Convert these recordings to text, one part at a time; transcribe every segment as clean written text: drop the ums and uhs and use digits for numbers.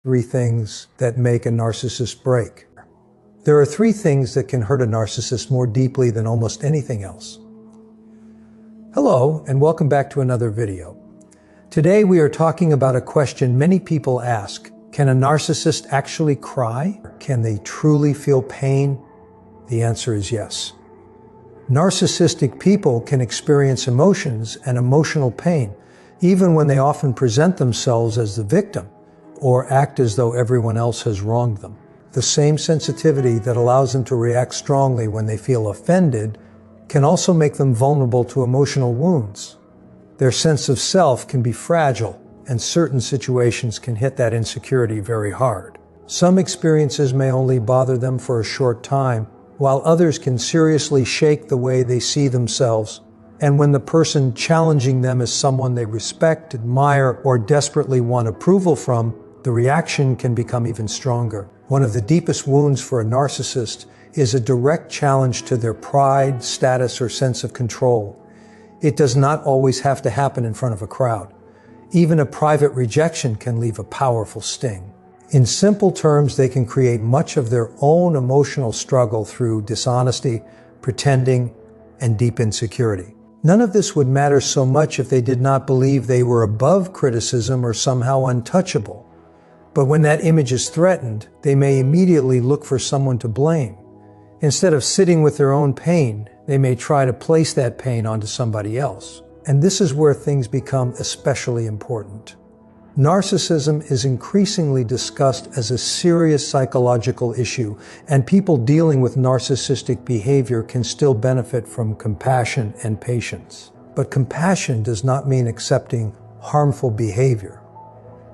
Three things that make a narcissist break. There are three things that can hurt a narcissist more deeply than almost anything else. Hello, and welcome back to another video. Today we are talking about a question many people ask. Can a narcissist actually cry? Can they truly feel pain? The answer is yes. Narcissistic people can experience emotions and emotional pain, even when they often present themselves as the victim or act as though everyone else has wronged them. The same sensitivity that allows them to react strongly when they feel offended can also make them vulnerable to emotional wounds. Their sense of self can be fragile, and certain situations can hit that insecurity very hard. Some experiences may only bother them for a short time, while others can seriously shake the way they see themselves. And when the person challenging them is someone they respect, admire, or desperately want approval from, the reaction can become even stronger. One of the deepest wounds for a narcissist is a direct challenge to their pride, status, or sense of control. It does not always have to happen in front of a crowd. Even a private rejection can leave a powerful sting. In simple terms, they can create much of their own emotional struggle through dishonesty, pretending, and deep insecurity. None of this would matter so much if they did not believe they were above criticism or somehow untouchable. But when that image is threatened, they may immediately look for someone to blame. Instead of sitting with their own pain, they may try to place that pain onto somebody else. And this is where things become especially important. Narcissism is increasingly discussed as a serious psychological issue, and people dealing with narcissistic behavior can still benefit from compassion and patience. But compassion does not mean accepting harmful behavior.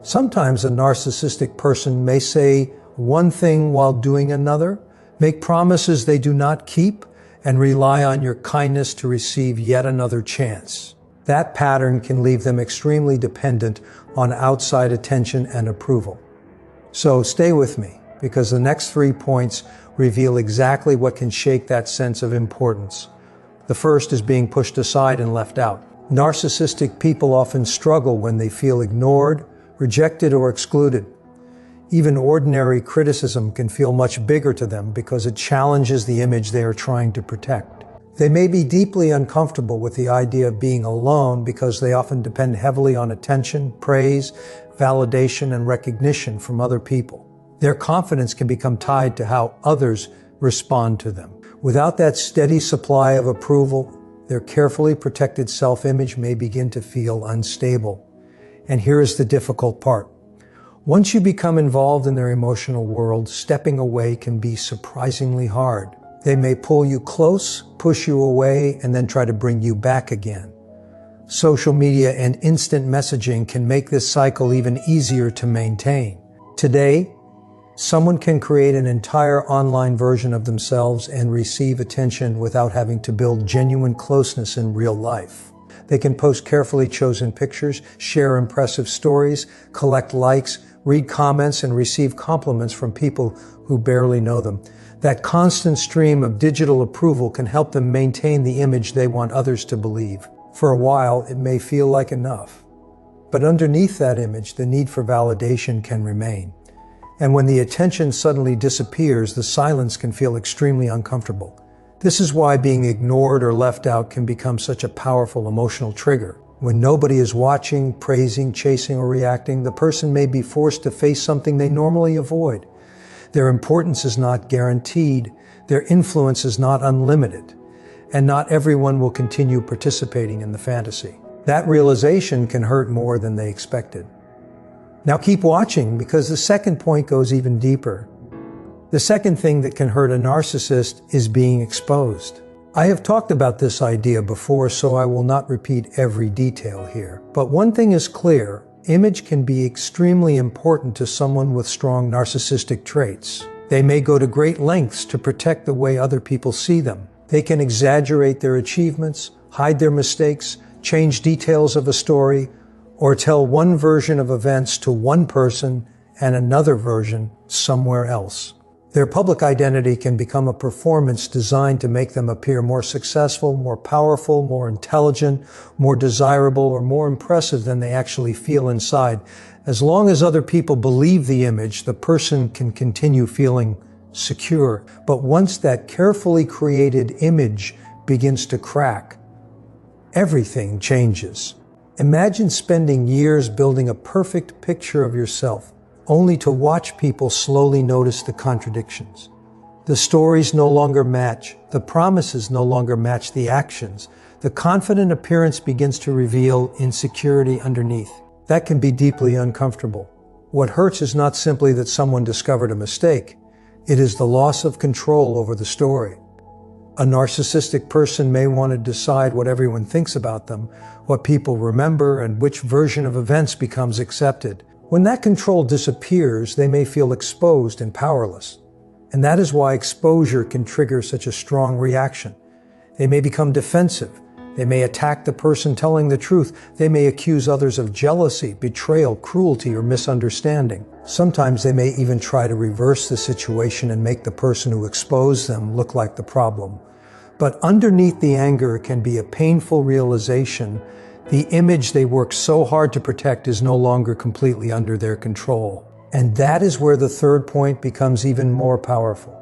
Sometimes a narcissistic person may say one thing while doing another, make promises they do not keep, and rely on your kindness to receive yet another chance. That pattern can leave them extremely dependent on outside attention and approval. So stay with me, because the next 3 points reveal exactly what can shake that sense of importance. The first is being pushed aside and left out. Narcissistic people often struggle when they feel ignored, rejected, or excluded. Even ordinary criticism can feel much bigger to them because it challenges the image they are trying to protect. They may be deeply uncomfortable with the idea of being alone because they often depend heavily on attention, praise, validation, and recognition from other people. Their confidence can become tied to how others respond to them. Without that steady supply of approval, their carefully protected self-image may begin to feel unstable. And here is the difficult part. Once you become involved in their emotional world, stepping away can be surprisingly hard. They may pull you close, push you away, and then try to bring you back again. Social media and instant messaging can make this cycle even easier to maintain. Today, someone can create an entire online version of themselves and receive attention without having to build genuine closeness in real life. They can post carefully chosen pictures, share impressive stories, collect likes, read comments, and receive compliments from people who barely know them. That constant stream of digital approval can help them maintain the image they want others to believe. For a while, it may feel like enough. But underneath that image, the need for validation can remain. And when the attention suddenly disappears, the silence can feel extremely uncomfortable. This is why being ignored or left out can become such a powerful emotional trigger. When nobody is watching, praising, chasing, or reacting, the person may be forced to face something they normally avoid. Their importance is not guaranteed, their influence is not unlimited, and not everyone will continue participating in the fantasy. That realization can hurt more than they expected. Now keep watching, because the second point goes even deeper. The second thing that can hurt a narcissist is being exposed. I have talked about this idea before, so I will not repeat every detail here. But one thing is clear. Image can be extremely important to someone with strong narcissistic traits. They may go to great lengths to protect the way other people see them. They can exaggerate their achievements, hide their mistakes, change details of a story, or tell one version of events to one person and another version somewhere else. Their public identity can become a performance designed to make them appear more successful, more powerful, more intelligent, more desirable, or more impressive than they actually feel inside. As long as other people believe the image, the person can continue feeling secure. But once that carefully created image begins to crack, everything changes. Imagine spending years building a perfect picture of yourself, only to watch people slowly notice the contradictions. The stories no longer match, the promises no longer match the actions. The confident appearance begins to reveal insecurity underneath. That can be deeply uncomfortable. What hurts is not simply that someone discovered a mistake. It is the loss of control over the story. A narcissistic person may want to decide what everyone thinks about them, what people remember, and which version of events becomes accepted. When that control disappears, they may feel exposed and powerless. And that is why exposure can trigger such a strong reaction. They may become defensive. They may attack the person telling the truth. They may accuse others of jealousy, betrayal, cruelty, or misunderstanding. Sometimes they may even try to reverse the situation and make the person who exposed them look like the problem. But underneath the anger can be a painful realization the image they worked so hard to protect is no longer completely under their control. And that is where the third point becomes even more powerful.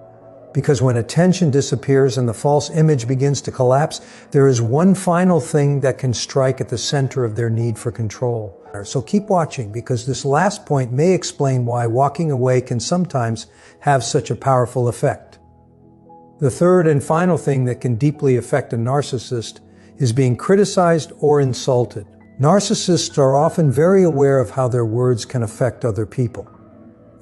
Because when attention disappears and the false image begins to collapse, there is one final thing that can strike at the center of their need for control. So keep watching, because this last point may explain why walking away can sometimes have such a powerful effect. The third and final thing that can deeply affect a narcissist is being criticized or insulted. Narcissists are often very aware of how their words can affect other people.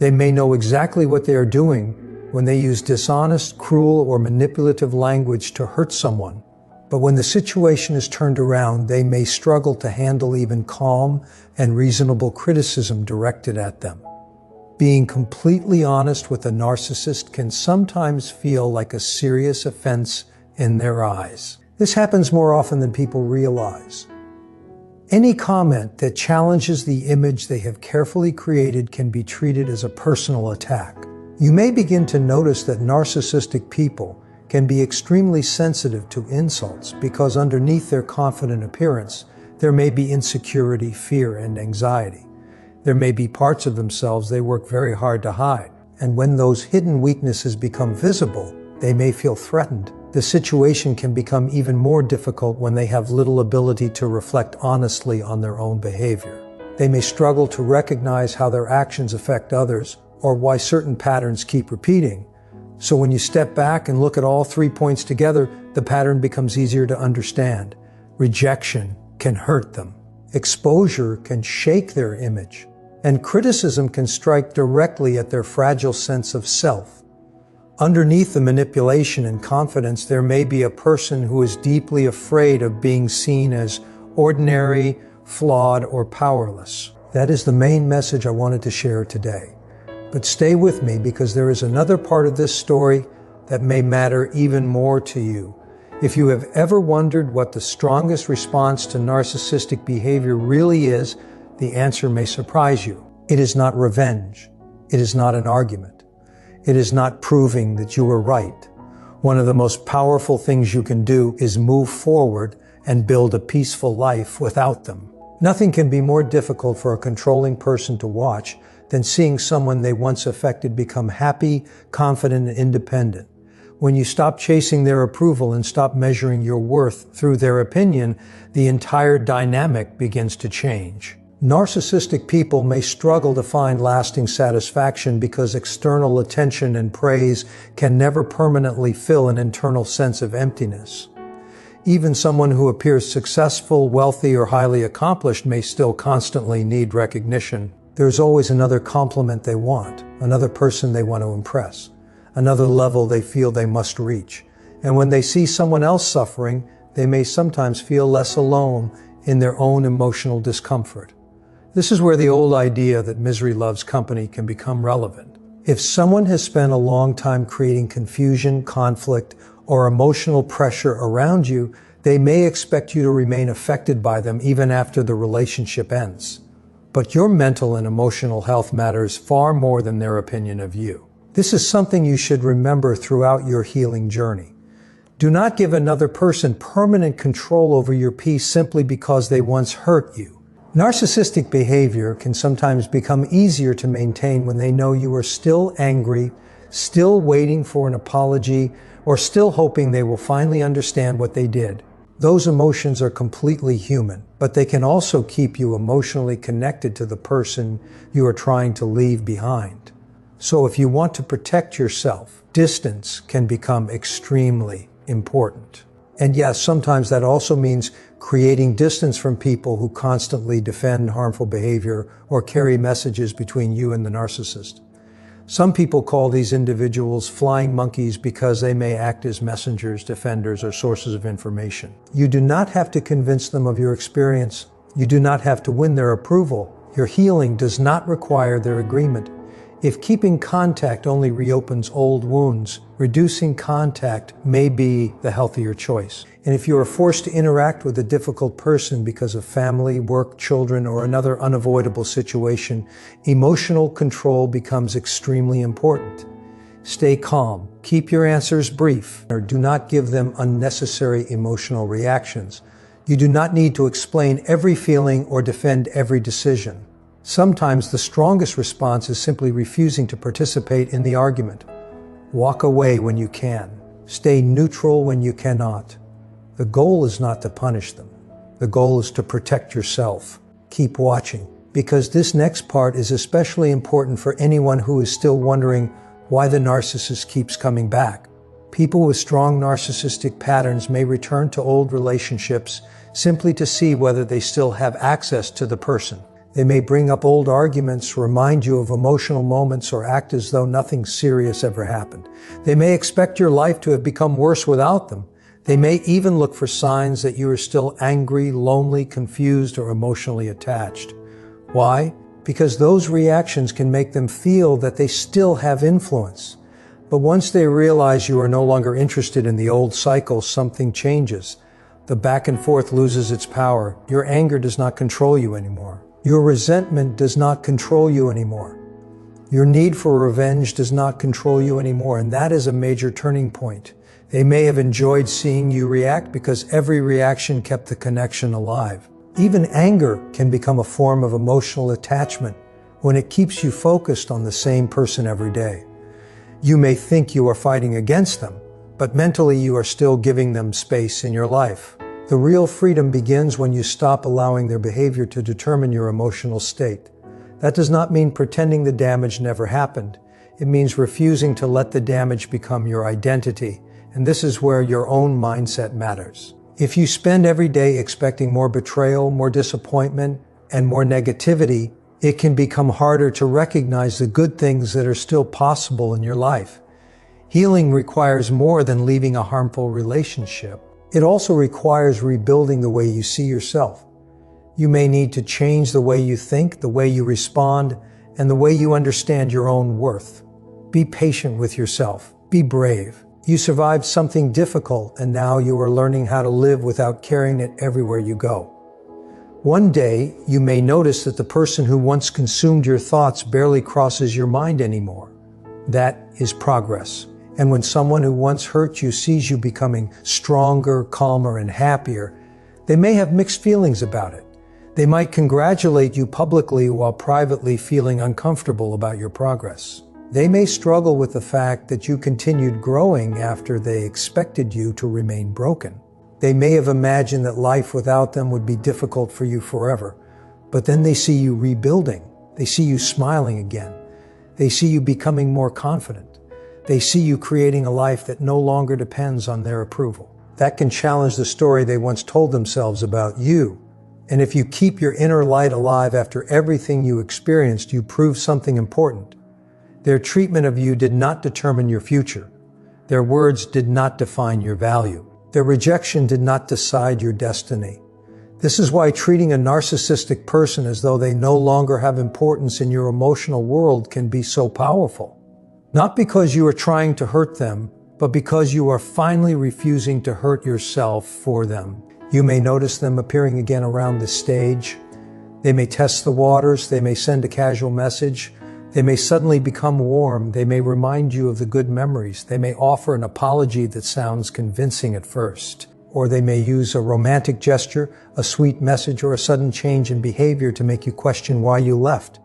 They may know exactly what they are doing when they use dishonest, cruel, or manipulative language to hurt someone. But when the situation is turned around, they may struggle to handle even calm and reasonable criticism directed at them. Being completely honest with a narcissist can sometimes feel like a serious offense in their eyes. This happens more often than people realize. Any comment that challenges the image they have carefully created can be treated as a personal attack. You may begin to notice that narcissistic people can be extremely sensitive to insults because underneath their confident appearance, there may be insecurity, fear, and anxiety. There may be parts of themselves they work very hard to hide. And when those hidden weaknesses become visible, they may feel threatened. The situation can become even more difficult when they have little ability to reflect honestly on their own behavior. They may struggle to recognize how their actions affect others or why certain patterns keep repeating. So when you step back and look at all 3 points together, the pattern becomes easier to understand. Rejection can hurt them. Exposure can shake their image. And criticism can strike directly at their fragile sense of self. Underneath the manipulation and confidence, there may be a person who is deeply afraid of being seen as ordinary, flawed, or powerless. That is the main message I wanted to share today. But stay with me, because there is another part of this story that may matter even more to you. If you have ever wondered what the strongest response to narcissistic behavior really is, the answer may surprise you. It is not revenge. It is not an argument. It is not proving that you were right. One of the most powerful things you can do is move forward and build a peaceful life without them. Nothing can be more difficult for a controlling person to watch than seeing someone they once affected become happy, confident, and independent. When you stop chasing their approval and stop measuring your worth through their opinion, the entire dynamic begins to change. Narcissistic people may struggle to find lasting satisfaction because external attention and praise can never permanently fill an internal sense of emptiness. Even someone who appears successful, wealthy, or highly accomplished may still constantly need recognition. There's always another compliment they want, another person they want to impress, another level they feel they must reach. And when they see someone else suffering, they may sometimes feel less alone in their own emotional discomfort. This is where the old idea that misery loves company can become relevant. If someone has spent a long time creating confusion, conflict, or emotional pressure around you, they may expect you to remain affected by them even after the relationship ends. But your mental and emotional health matters far more than their opinion of you. This is something you should remember throughout your healing journey. Do not give another person permanent control over your peace simply because they once hurt you. Narcissistic behavior can sometimes become easier to maintain when they know you are still angry, still waiting for an apology, or still hoping they will finally understand what they did. Those emotions are completely human, but they can also keep you emotionally connected to the person you are trying to leave behind. So if you want to protect yourself, distance can become extremely important. And yes, sometimes that also means creating distance from people who constantly defend harmful behavior or carry messages between you and the narcissist. Some people call these individuals flying monkeys because they may act as messengers, defenders, or sources of information. You do not have to convince them of your experience. You do not have to win their approval. Your healing does not require their agreement. If keeping contact only reopens old wounds, reducing contact may be the healthier choice. And if you are forced to interact with a difficult person because of family, work, children, or another unavoidable situation, emotional control becomes extremely important. Stay calm, keep your answers brief, or do not give them unnecessary emotional reactions. You do not need to explain every feeling or defend every decision. Sometimes the strongest response is simply refusing to participate in the argument. Walk away when you can. Stay neutral when you cannot. The goal is not to punish them. The goal is to protect yourself. Keep watching, because this next part is especially important for anyone who is still wondering why the narcissist keeps coming back. People with strong narcissistic patterns may return to old relationships simply to see whether they still have access to the person. They may bring up old arguments, remind you of emotional moments, or act as though nothing serious ever happened. They may expect your life to have become worse without them. They may even look for signs that you are still angry, lonely, confused, or emotionally attached. Why? Because those reactions can make them feel that they still have influence. But once they realize you are no longer interested in the old cycle, something changes. The back and forth loses its power. Your anger does not control you anymore. Your resentment does not control you anymore. Your need for revenge does not control you anymore, and that is a major turning point. They may have enjoyed seeing you react because every reaction kept the connection alive. Even anger can become a form of emotional attachment when it keeps you focused on the same person every day. You may think you are fighting against them, but mentally you are still giving them space in your life. The real freedom begins when you stop allowing their behavior to determine your emotional state. That does not mean pretending the damage never happened. It means refusing to let the damage become your identity, and this is where your own mindset matters. If you spend every day expecting more betrayal, more disappointment, and more negativity, it can become harder to recognize the good things that are still possible in your life. Healing requires more than leaving a harmful relationship. It also requires rebuilding the way you see yourself. You may need to change the way you think, the way you respond, and the way you understand your own worth. Be patient with yourself. Be brave. You survived something difficult, and now you are learning how to live without carrying it everywhere you go. One day, you may notice that the person who once consumed your thoughts barely crosses your mind anymore. That is progress. And when someone who once hurt you sees you becoming stronger, calmer, and happier, they may have mixed feelings about it. They might congratulate you publicly while privately feeling uncomfortable about your progress. They may struggle with the fact that you continued growing after they expected you to remain broken. They may have imagined that life without them would be difficult for you forever, but then they see you rebuilding. They see you smiling again. They see you becoming more confident. They see you creating a life that no longer depends on their approval. That can challenge the story they once told themselves about you. And if you keep your inner light alive after everything you experienced, you prove something important. Their treatment of you did not determine your future. Their words did not define your value. Their rejection did not decide your destiny. This is why treating a narcissistic person as though they no longer have importance in your emotional world can be so powerful. Not because you are trying to hurt them, but because you are finally refusing to hurt yourself for them. You may notice them appearing again around the stage. They may test the waters. They may send a casual message. They may suddenly become warm. They may remind you of the good memories. They may offer an apology that sounds convincing at first. or they may use a romantic gesture, a sweet message, or a sudden change in behavior to make you question why you left.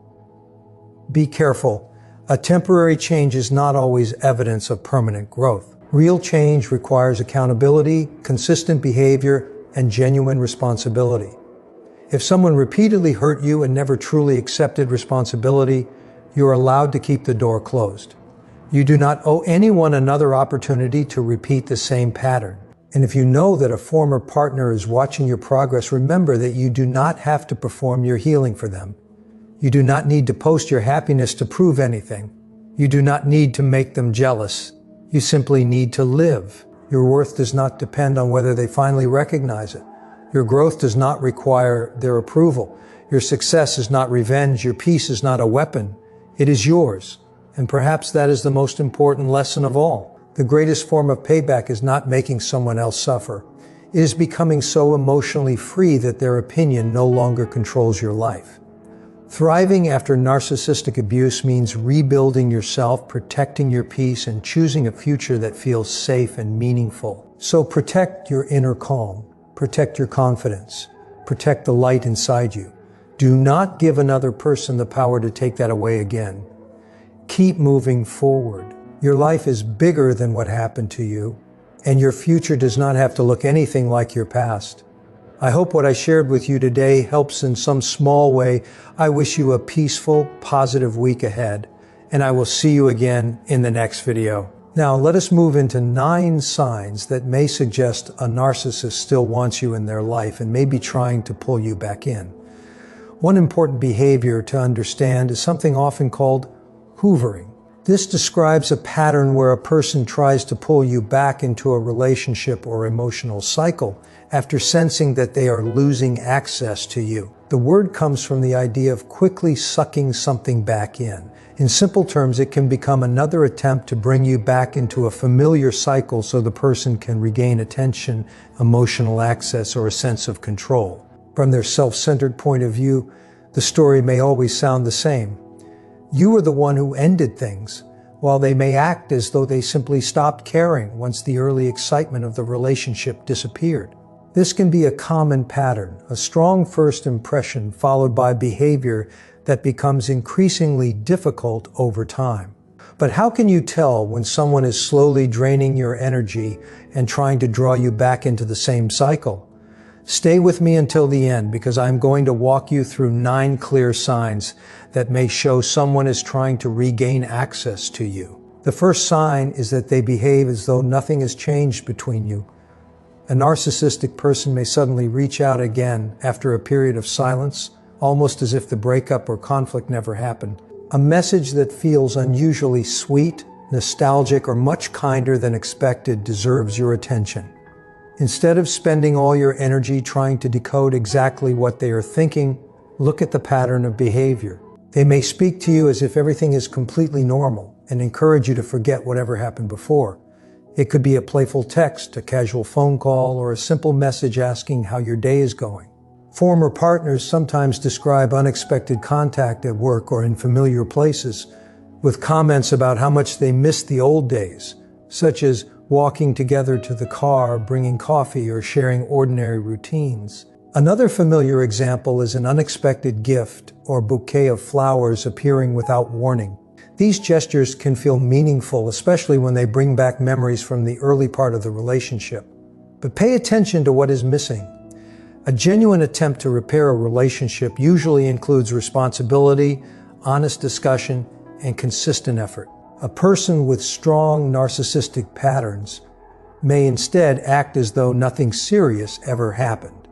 Be careful. A temporary change is not always evidence of permanent growth. Real change requires accountability, consistent behavior, and genuine responsibility. If someone repeatedly hurt you and never truly accepted responsibility, you are allowed to keep the door closed. You do not owe anyone another opportunity to repeat the same pattern. And if you know that a former partner is watching your progress, remember that you do not have to perform your healing for them. You do not need to post your happiness to prove anything. You do not need to make them jealous. You simply need to live. Your worth does not depend on whether they finally recognize it. Your growth does not require their approval. Your success is not revenge. Your peace is not a weapon. It is yours. And perhaps that is the most important lesson of all. The greatest form of payback is not making someone else suffer. It is becoming so emotionally free that their opinion no longer controls your life. Thriving after narcissistic abuse means rebuilding yourself, protecting your peace, and choosing a future that feels safe and meaningful. So protect your inner calm. Protect your confidence. Protect the light inside you. Do not give another person the power to take that away again. Keep moving forward. Your life is bigger than what happened to you, and your future does not have to look anything like your past. I hope what I shared with you today helps in some small way. I wish you a peaceful, positive week ahead, and I will see you again in the next video. Now, let us move into 9 signs that may suggest a narcissist still wants you in their life and may be trying to pull you back in. One important behavior to understand is something often called hoovering. This describes a pattern where a person tries to pull you back into a relationship or emotional cycle after sensing that they are losing access to you. The word comes from the idea of quickly sucking something back in. In simple terms, it can become another attempt to bring you back into a familiar cycle so the person can regain attention, emotional access, or a sense of control. From their self-centered point of view, the story may always sound the same. You were the one who ended things, while they may act as though they simply stopped caring once the early excitement of the relationship disappeared. This can be a common pattern, a strong first impression followed by behavior that becomes increasingly difficult over time. But how can you tell when someone is slowly draining your energy and trying to draw you back into the same cycle? Stay with me until the end, because I'm going to walk you through 9 clear signs that may show someone is trying to regain access to you. The first sign is that they behave as though nothing has changed between you. A narcissistic person may suddenly reach out again after a period of silence, almost as if the breakup or conflict never happened. A message that feels unusually sweet, nostalgic, or much kinder than expected deserves your attention. Instead of spending all your energy trying to decode exactly what they are thinking, look at the pattern of behavior. They may speak to you as if everything is completely normal and encourage you to forget whatever happened before. It could be a playful text, a casual phone call, or a simple message asking how your day is going. Former partners sometimes describe unexpected contact at work or in familiar places, with comments about how much they miss the old days, such as walking together to the car, bringing coffee, or sharing ordinary routines. Another familiar example is an unexpected gift or bouquet of flowers appearing without warning. These gestures can feel meaningful, especially when they bring back memories from the early part of the relationship. But pay attention to what is missing. A genuine attempt to repair a relationship usually includes responsibility, honest discussion, and consistent effort. A person with strong narcissistic patterns may instead act as though nothing serious ever happened.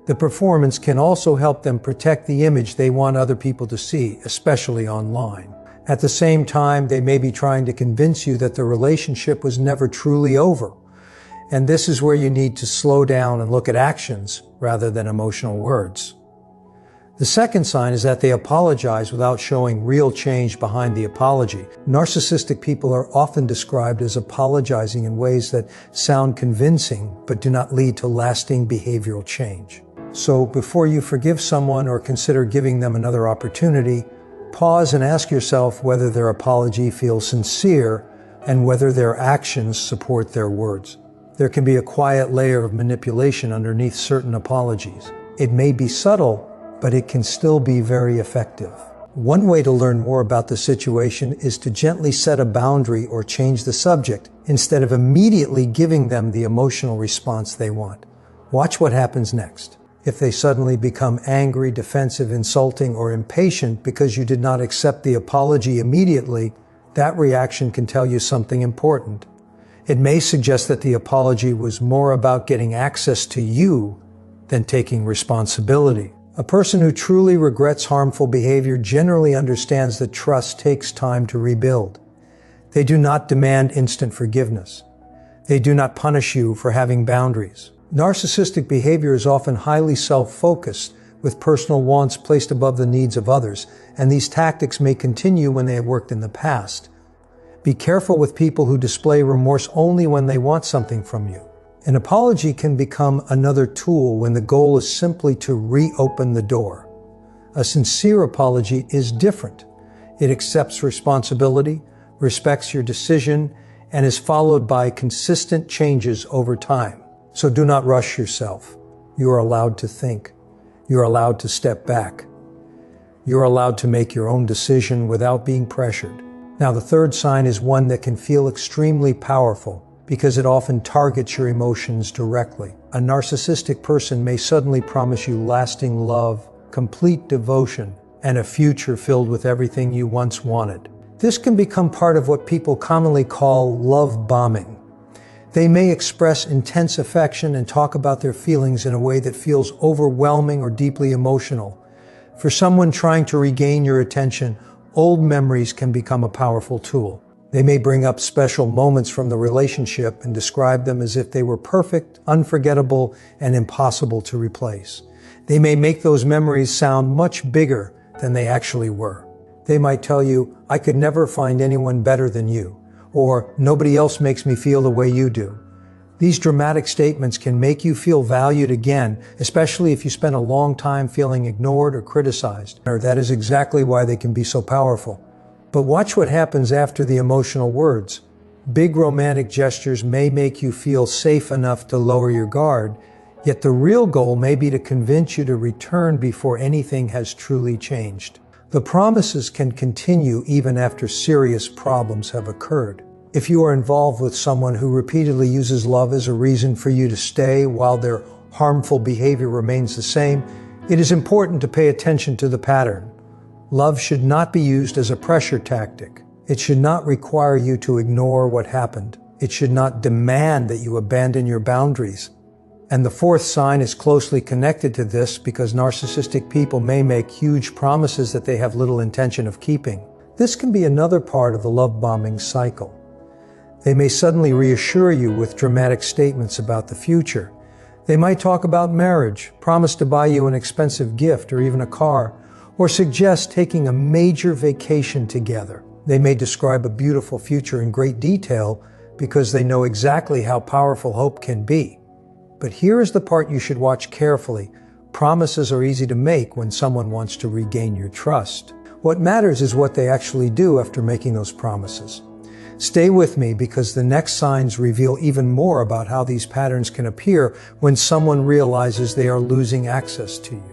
The performance can also help them protect the image they want other people to see, especially online. At the same time, they may be trying to convince you that the relationship was never truly over. And this is where you need to slow down and look at actions rather than emotional words. The second sign is that they apologize without showing real change behind the apology. Narcissistic people are often described as apologizing in ways that sound convincing but do not lead to lasting behavioral change. So before you forgive someone or consider giving them another opportunity, pause and ask yourself whether their apology feels sincere and whether their actions support their words. There can be a quiet layer of manipulation underneath certain apologies. It may be subtle, but it can still be very effective. One way to learn more about the situation is to gently set a boundary or change the subject instead of immediately giving them the emotional response they want. Watch what happens next. If they suddenly become angry, defensive, insulting, or impatient because you did not accept the apology immediately, that reaction can tell you something important. It may suggest that the apology was more about getting access to you than taking responsibility. A person who truly regrets harmful behavior generally understands that trust takes time to rebuild. They do not demand instant forgiveness. They do not punish you for having boundaries. Narcissistic behavior is often highly self-focused, with personal wants placed above the needs of others, and these tactics may continue when they have worked in the past. Be careful with people who display remorse only when they want something from you. An apology can become another tool when the goal is simply to reopen the door. A sincere apology is different. It accepts responsibility, respects your decision, and is followed by consistent changes over time. So do not rush yourself. You are allowed to think. You are allowed to step back. You are allowed to make your own decision without being pressured. Now, the third sign is one that can feel extremely powerful because it often targets your emotions directly. A narcissistic person may suddenly promise you lasting love, complete devotion, and a future filled with everything you once wanted. This can become part of what people commonly call love bombing. They may express intense affection and talk about their feelings in a way that feels overwhelming or deeply emotional. For someone trying to regain your attention, old memories can become a powerful tool. They may bring up special moments from the relationship and describe them as if they were perfect, unforgettable, and impossible to replace. They may make those memories sound much bigger than they actually were. They might tell you, "I could never find anyone better than you," or "Nobody else makes me feel the way you do." These dramatic statements can make you feel valued again, especially if you spent a long time feeling ignored or criticized. That is exactly why they can be so powerful. But watch what happens after the emotional words. Big romantic gestures may make you feel safe enough to lower your guard, yet the real goal may be to convince you to return before anything has truly changed. The promises can continue even after serious problems have occurred. If you are involved with someone who repeatedly uses love as a reason for you to stay while their harmful behavior remains the same, it is important to pay attention to the pattern. Love should not be used as a pressure tactic. It should not require you to ignore what happened. It should not demand that you abandon your boundaries. And the fourth sign is closely connected to this because narcissistic people may make huge promises that they have little intention of keeping. This can be another part of the love bombing cycle. They may suddenly reassure you with dramatic statements about the future. They might talk about marriage, promise to buy you an expensive gift or even a car, or suggest taking a major vacation together. They may describe a beautiful future in great detail because they know exactly how powerful hope can be. But here is the part you should watch carefully. Promises are easy to make when someone wants to regain your trust. What matters is what they actually do after making those promises. Stay with me because the next signs reveal even more about how these patterns can appear when someone realizes they are losing access to you.